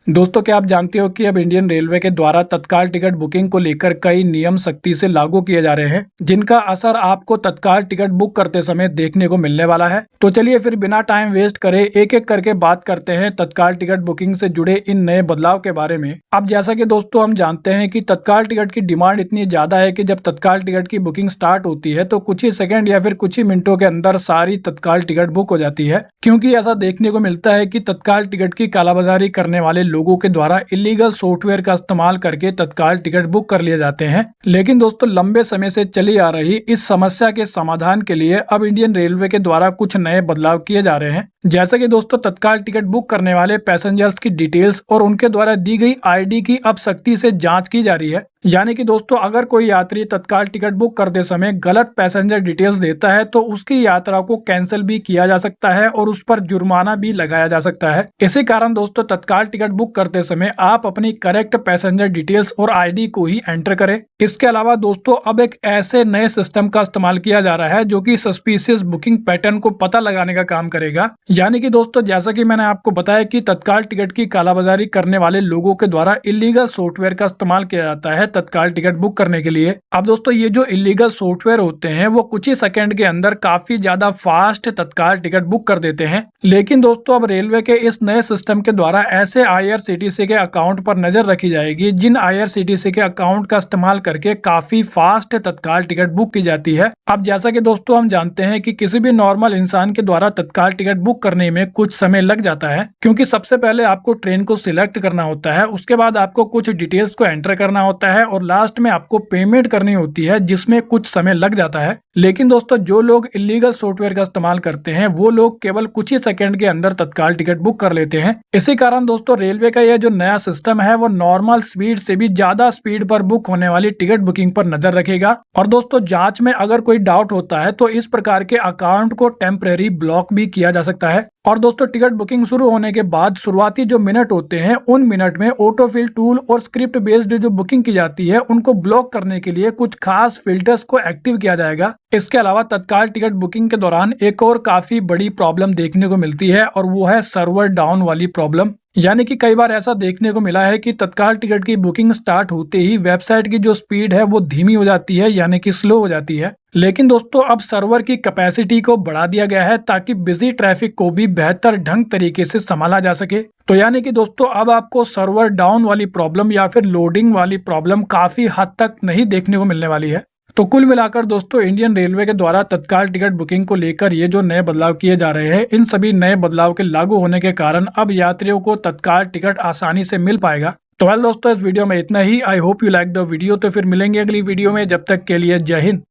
दोस्तों, क्या आप जानते हो कि अब इंडियन रेलवे के द्वारा तत्काल टिकट बुकिंग को लेकर कई नियम सख्ती से लागू किए जा रहे हैं, जिनका असर आपको तत्काल टिकट बुक करते समय देखने को मिलने वाला है। तो चलिए फिर बिना टाइम वेस्ट करे एक एक करके बात करते हैं तत्काल टिकट बुकिंग से जुड़े इन नए बदलाव के बारे में। अब जैसा कि दोस्तों हम जानते हैं कि तत्काल टिकट की डिमांड इतनी ज्यादा है कि जब तत्काल टिकट की बुकिंग स्टार्ट होती है तो कुछ ही सेकंड या फिर कुछ ही मिनटों के अंदर सारी तत्काल टिकट बुक हो जाती है, क्योंकि ऐसा देखने को मिलता है कि तत्काल टिकट की कालाबाजारी करने वाले लोगों के द्वारा इलीगल सॉफ्टवेयर का इस्तेमाल करके तत्काल टिकट बुक कर लिए जाते हैं। लेकिन दोस्तों, लंबे समय से चली आ रही इस समस्या के समाधान के लिए अब इंडियन रेलवे के द्वारा कुछ नए बदलाव किए जा रहे हैं। जैसा कि दोस्तों, तत्काल टिकट बुक करने वाले पैसेंजर्स की डिटेल्स और उनके द्वारा दी गई आईडी की अब सख्ती से जांच की जा रही है। यानी कि दोस्तों, अगर कोई यात्री तत्काल टिकट बुक करते समय गलत पैसेंजर डिटेल्स देता है तो उसकी यात्रा को कैंसिल भी किया जा सकता है और उस पर जुर्माना भी लगाया जा सकता है। इसी कारण दोस्तों, तत्काल टिकट बुक करते समय आप अपनी करेक्ट पैसेंजर डिटेल्स और आईडी को ही एंटर करें। इसके अलावा दोस्तों, अब एक ऐसे नए सिस्टम का इस्तेमाल किया जा रहा है जो कि सस्पिशियस बुकिंग पैटर्न को पता लगाने का काम करेगा। यानी कि दोस्तों, जैसा कि मैंने आपको बताया कि तत्काल टिकट की कालाबाजारी करने वाले लोगों के द्वारा इलीगल सॉफ्टवेयर का इस्तेमाल किया जाता है तत्काल टिकट बुक करने के लिए। अब दोस्तों, ये जो इलीगल सॉफ्टवेयर होते हैं वो कुछ ही सेकंड के अंदर काफी ज्यादा फास्ट तत्काल टिकट बुक कर देते हैं। लेकिन दोस्तों, अब रेलवे के इस नए सिस्टम के द्वारा ऐसे आईआरसीटीसी के अकाउंट पर नजर रखी जाएगी जिन आईआरसीटीसी के अकाउंट का इस्तेमाल करके काफी फास्ट तत्काल टिकट बुक की जाती है। अब जैसा कि दोस्तों हम जानते हैं कि किसी भी नॉर्मल इंसान के द्वारा तत्काल टिकट बुक करने में कुछ समय लग जाता है, क्योंकि सबसे पहले आपको ट्रेन को सिलेक्ट करना होता है, उसके बाद आपको कुछ डिटेल्स को एंटर करना होता है और लास्ट में आपको पेमेंट करनी होती है, जिसमें कुछ समय लग जाता है। लेकिन दोस्तों, जो लोग इलीगल सॉफ्टवेयर का इस्तेमाल करते हैं वो लोग केवल कुछ ही सेकंड के अंदर तत्काल टिकट बुक कर लेते हैं। इसी कारण दोस्तों, रेलवे का यह जो नया सिस्टम है वो नॉर्मल स्पीड से भी ज्यादा स्पीड पर बुक होने वाली टिकट बुकिंग पर नजर रखेगा। और दोस्तों, जांच में अगर कोई डाउट होता है तो इस प्रकार के अकाउंट को टेम्परेरी ब्लॉक भी किया जा सकता है। और दोस्तों, टिकट बुकिंग शुरू होने के बाद शुरुआती जो मिनट होते हैं उन मिनट में ऑटोफिल टूल और स्क्रिप्ट बेस्ड जो बुकिंग की जाती है उनको ब्लॉक करने के लिए कुछ खास फिल्टर्स को एक्टिव किया जाएगा। इसके अलावा तत्काल टिकट बुकिंग के दौरान एक और काफी बड़ी प्रॉब्लम देखने को मिलती है और वो है सर्वर डाउन वाली प्रॉब्लम। यानी कि कई बार ऐसा देखने को मिला है कि तत्काल टिकट की बुकिंग स्टार्ट होते ही वेबसाइट की जो स्पीड है वो धीमी हो जाती है, यानी कि स्लो हो जाती है। लेकिन दोस्तों, अब सर्वर की कैपेसिटी को बढ़ा दिया गया है ताकि बिजी ट्रैफिक को भी बेहतर ढंग तरीके से संभाला जा सके। तो यानी कि दोस्तों, अब आपको सर्वर डाउन वाली प्रॉब्लम या फिर लोडिंग वाली प्रॉब्लम काफी हद तक नहीं देखने को मिलने वाली है। तो कुल मिलाकर दोस्तों, इंडियन रेलवे के द्वारा तत्काल टिकट बुकिंग को लेकर ये जो नए बदलाव किए जा रहे हैं, इन सभी नए बदलाव के लागू होने के कारण अब यात्रियों को तत्काल टिकट आसानी से मिल पाएगा। तो वेल दोस्तों, इस वीडियो में इतना ही। I hope you like the video. तो फिर मिलेंगे अगली वीडियो में, जब तक के लिए जय हिंद।